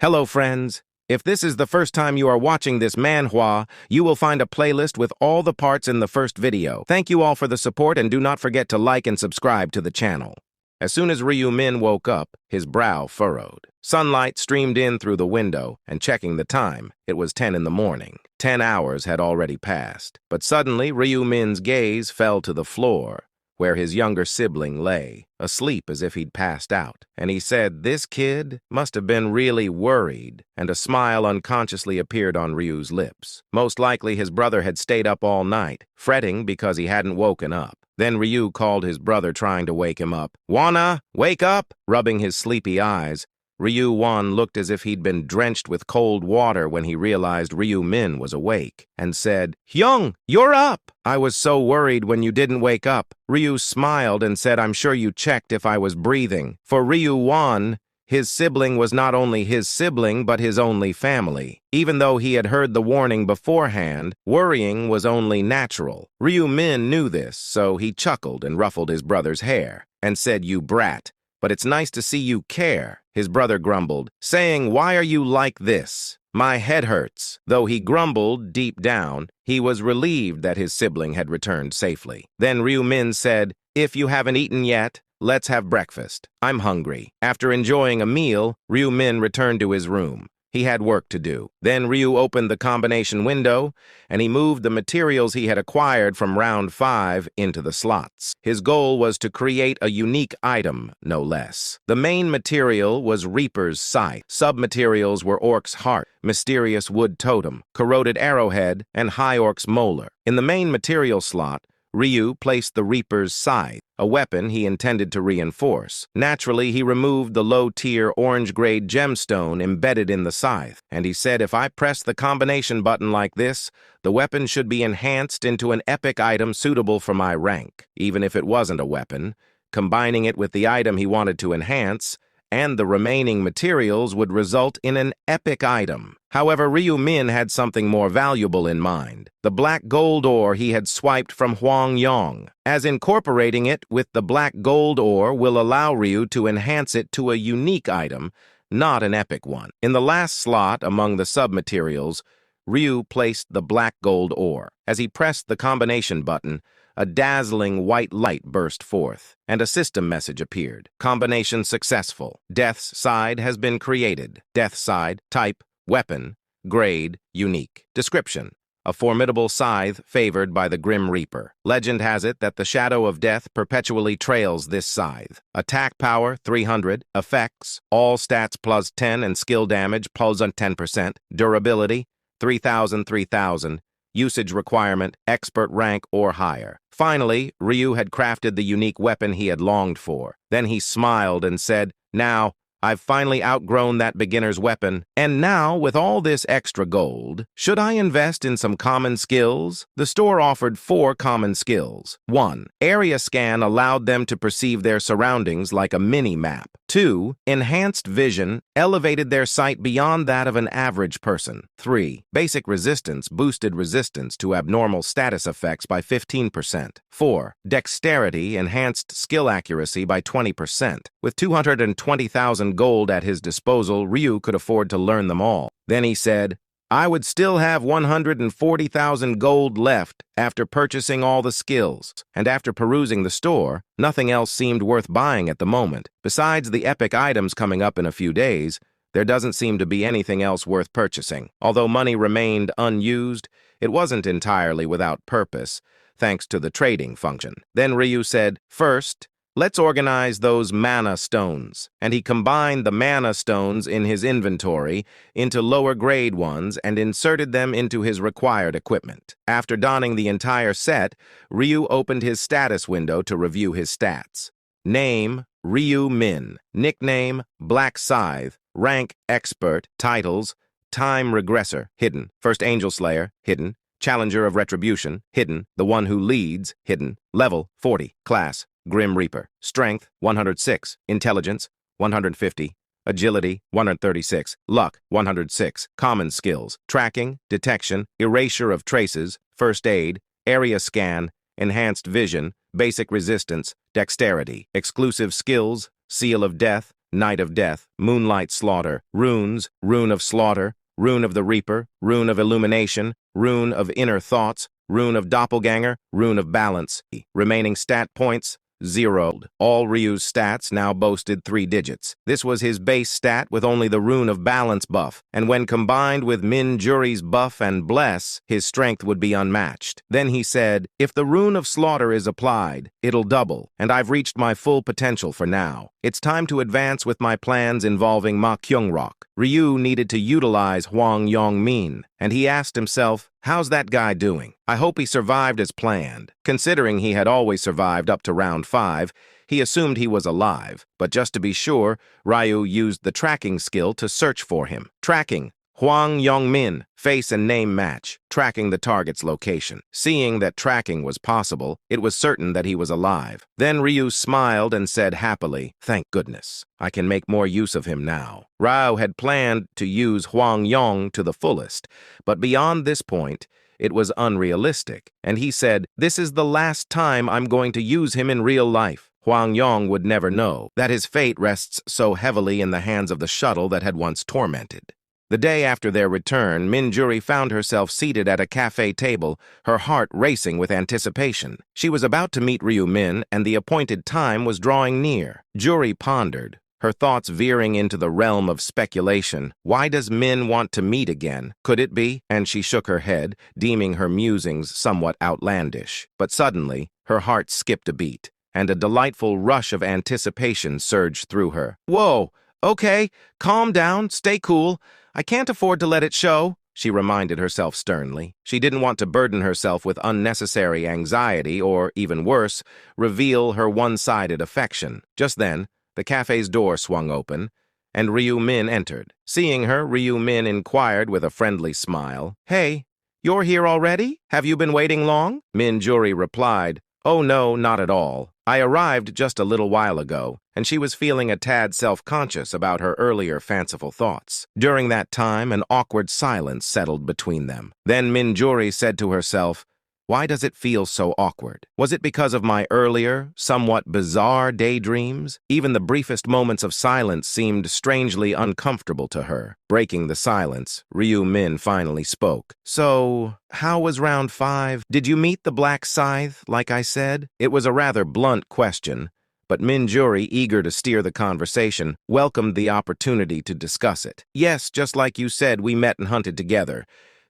Hello, friends. If this is the first time you are watching this manhwa, you will find a playlist with all the parts in the first video. Thank you all for the support and do not forget to like and subscribe to the channel. As soon as Ryu Min woke up, his brow furrowed. Sunlight streamed in through the window, and checking the time, it was 10 in the morning. 10 hours had already passed. But suddenly, Ryu Min's gaze fell to the floor, where his younger sibling lay, asleep as if he'd passed out. And he said this kid must have been really worried, and a smile unconsciously appeared on Ryu's lips. Most likely his brother had stayed up all night, fretting because he hadn't woken up. Then Ryu called his brother, trying to wake him up. "Wanna, wake up!" Rubbing his sleepy eyes, Ryu Wan looked as if he'd been drenched with cold water when he realized Ryu Min was awake, and said, "Hyung, you're up! I was so worried when you didn't wake up." Ryu smiled and said, "I'm sure you checked if I was breathing." For Ryu Wan, his sibling was not only his sibling, but his only family. Even though he had heard the warning beforehand, worrying was only natural. Ryu Min knew this, so he chuckled and ruffled his brother's hair, and said, "You brat, but it's nice to see you care." His brother grumbled, saying, "Why are you like this? My head hurts." Though he grumbled deep down, he was relieved that his sibling had returned safely. Then Ryu Min said, "If you haven't eaten yet, let's have breakfast. I'm hungry." After enjoying a meal, Ryu Min returned to his room. He had work to do. Then Ryu opened the combination window, and he moved the materials he had acquired from round 5 into the slots. His goal was to create a unique item, no less. The main material was Reaper's Scythe. Sub-materials were Orc's Heart, Mysterious Wood Totem, Corroded Arrowhead, and High Orc's Molar. In the main material slot, Ryu placed the Reaper's Scythe, a weapon he intended to reinforce. Naturally, he removed the low-tier orange-grade gemstone embedded in the scythe, and he said, "If I press the combination button like this, the weapon should be enhanced into an epic item suitable for my rank." Even if it wasn't a weapon, combining it with the item he wanted to enhance and the remaining materials would result in an epic item. However, Ryu Min had something more valuable in mind: the black gold ore he had swiped from Huang Yong, as incorporating it with the black gold ore will allow Ryu to enhance it to a unique item, not an epic one. In the last slot among the sub-materials, Ryu placed the black gold ore. As he pressed the combination button, a dazzling white light burst forth, and a system message appeared. "Combination successful. Death's Side has been created." Death Side, type, weapon, grade, unique. Description: a formidable scythe favored by the Grim Reaper. Legend has it that the shadow of death perpetually trails this scythe. Attack power, 300. Effects, all stats plus 10 and skill damage plus 10%. Durability, 3,000. Usage requirement, expert rank or higher. Finally, Ryu had crafted the unique weapon he had longed for. Then he smiled and said, "Now, I've finally outgrown that beginner's weapon. And now, with all this extra gold, should I invest in some common skills?" The store offered 4 common skills. 1. Area scan allowed them to perceive their surroundings like a mini-map. 2. Enhanced vision elevated their sight beyond that of an average person. 3. Basic resistance boosted resistance to abnormal status effects by 15%. 4. Dexterity enhanced skill accuracy by 20%. With 220,000 gold at his disposal, Ryu could afford to learn them all. Then he said, "I would still have 140,000 gold left after purchasing all the skills, and after perusing the store, nothing else seemed worth buying at the moment. Besides the epic items coming up in a few days, there doesn't seem to be anything else worth purchasing." Although money remained unused, it wasn't entirely without purpose, thanks to the trading function. Then Ryu said, "First, let's organize those mana stones." And he combined the mana stones in his inventory into lower-grade ones and inserted them into his required equipment. After donning the entire set, Ryu opened his status window to review his stats. Name, Ryu Min. Nickname, Black Scythe. Rank, Expert. Titles, Time Regressor, hidden. First Angel Slayer, hidden. Challenger of Retribution, hidden. The One Who Leads, hidden. Level, 40. Class, Grim Reaper. Strength, 106. Intelligence, 150. Agility, 136. Luck, 106. Common skills, tracking, detection, erasure of traces, first aid, area scan, enhanced vision, basic resistance, dexterity. Exclusive skills, seal of death, Night of Death, Moonlight Slaughter, Runes, Rune of Slaughter, Rune of the Reaper, Rune of Illumination, Rune of Inner Thoughts, Rune of Doppelganger, Rune of Balance. Remaining stat points, 0. All Ryu's stats now boasted 3 digits. This was his base stat with only the Rune of Balance buff, and when combined with Min Juri's buff and Bless, his strength would be unmatched. Then he said, if the Rune of Slaughter is applied, it'll double, and I've reached my full potential for now. It's time to advance with my plans involving Ma Kyung-rok. Ryu needed to utilize Hwang Yong-min, and he asked himself, how's that guy doing? I hope he survived as planned. Considering he had always survived up to round 5, he assumed he was alive, but just to be sure, Ryu used the tracking skill to search for him. Tracking. Hwang Yong-min, face and name match, tracking the target's location. Seeing that tracking was possible, it was certain that he was alive. Then Ryu smiled and said happily, thank goodness, I can make more use of him now. Ryu had planned to use Hwang Yong to the fullest, but beyond this point, it was unrealistic, and he said, this is the last time I'm going to use him in real life. Hwang Yong would never know that his fate rests so heavily in the hands of the shuttle that had once tormented. The day after their return, Min Juri found herself seated at a cafe table, her heart racing with anticipation. She was about to meet Ryu Min, and the appointed time was drawing near. Juri pondered, her thoughts veering into the realm of speculation. Why does Min want to meet again? Could it be? And she shook her head, deeming her musings somewhat outlandish. But suddenly, her heart skipped a beat, and a delightful rush of anticipation surged through her. Whoa! Okay, calm down, stay cool. I can't afford to let it show, she reminded herself sternly. She didn't want to burden herself with unnecessary anxiety or, even worse, reveal her one-sided affection. Just then, the cafe's door swung open, and Ryu Min entered. Seeing her, Ryu Min inquired with a friendly smile, Hey, you're here already? Have you been waiting long? Min Juri replied, Oh no, not at all. I arrived just a little while ago, and she was feeling a tad self-conscious about her earlier fanciful thoughts. During that time, an awkward silence settled between them. Then Min Juri said to herself, why does it feel so awkward? Was it because of my earlier, somewhat bizarre daydreams? Even the briefest moments of silence seemed strangely uncomfortable to her. Breaking the silence, Ryu Min finally spoke. So, how was round 5? Did you meet the Black Scythe, like I said? It was a rather blunt question, but Min Juri, eager to steer the conversation, welcomed the opportunity to discuss it. Yes, just like you said, we met and hunted together.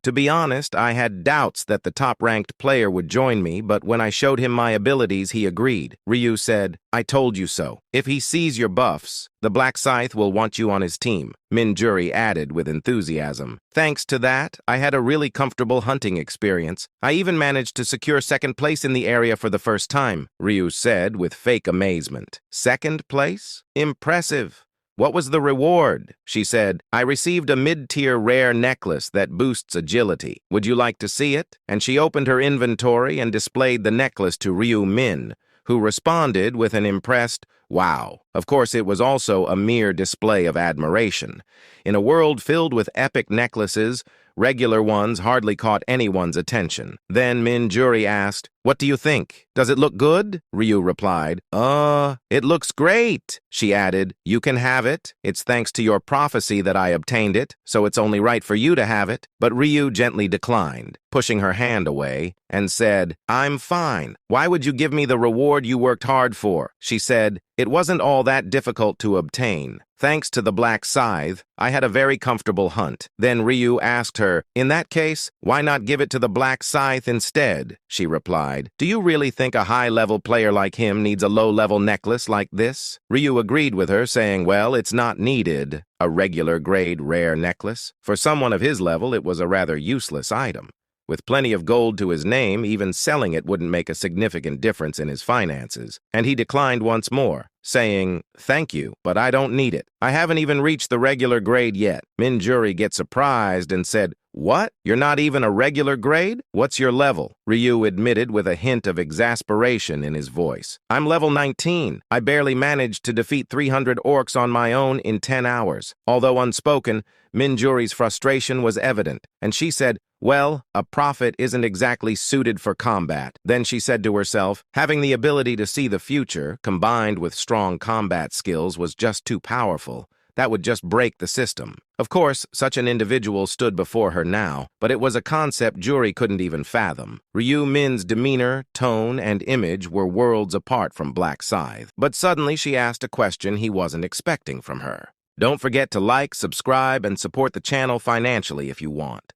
To be honest, I had doubts that the top-ranked player would join me, but when I showed him my abilities, he agreed. Ryu said, I told you so. If he sees your buffs, the Black Scythe will want you on his team, Min Juri added with enthusiasm. Thanks to that, I had a really comfortable hunting experience. I even managed to secure second place in the area for the first time, Ryu said with fake amazement. Second place? Impressive. What was the reward? She said, I received a mid-tier rare necklace that boosts agility. Would you like to see it? And she opened her inventory and displayed the necklace to Ryu Min, who responded with an impressed, wow. Of course, it was also a mere display of admiration. In a world filled with epic necklaces, regular ones hardly caught anyone's attention. Then Min Juri asked, what do you think? Does it look good? Ryu replied, it looks great. She added, you can have it. It's thanks to your prophecy that I obtained it, so it's only right for you to have it. But Ryu gently declined, pushing her hand away, and said, I'm fine. Why would you give me the reward you worked hard for? She said, it wasn't all that difficult to obtain. Thanks to the Black Scythe, I had a very comfortable hunt. Then Ryu asked her, in that case, why not give it to the Black Scythe instead? She replied, do you really think a high-level player like him needs a low-level necklace like this? Ryu agreed with her, saying, well, it's not needed. A regular grade rare necklace. For someone of his level, it was a rather useless item. With plenty of gold to his name, even selling it wouldn't make a significant difference in his finances. And he declined once more, saying, thank you, but I don't need it. I haven't even reached the regular grade yet. Min Juri get surprised and said, What? You're not even a regular grade? What's your level? Ryu admitted with a hint of exasperation in his voice. I'm level 19. I barely managed to defeat 300 orcs on my own in 10 hours. Although unspoken, Minjuri's frustration was evident, and she said, well, a prophet isn't exactly suited for combat. Then she said to herself, having the ability to see the future, combined with strong combat skills, was just too powerful. That would just break the system. Of course, such an individual stood before her now, but it was a concept Juri couldn't even fathom. Ryu Min's demeanor, tone, and image were worlds apart from Black Scythe. But suddenly she asked a question he wasn't expecting from her. Don't forget to like, subscribe, and support the channel financially if you want.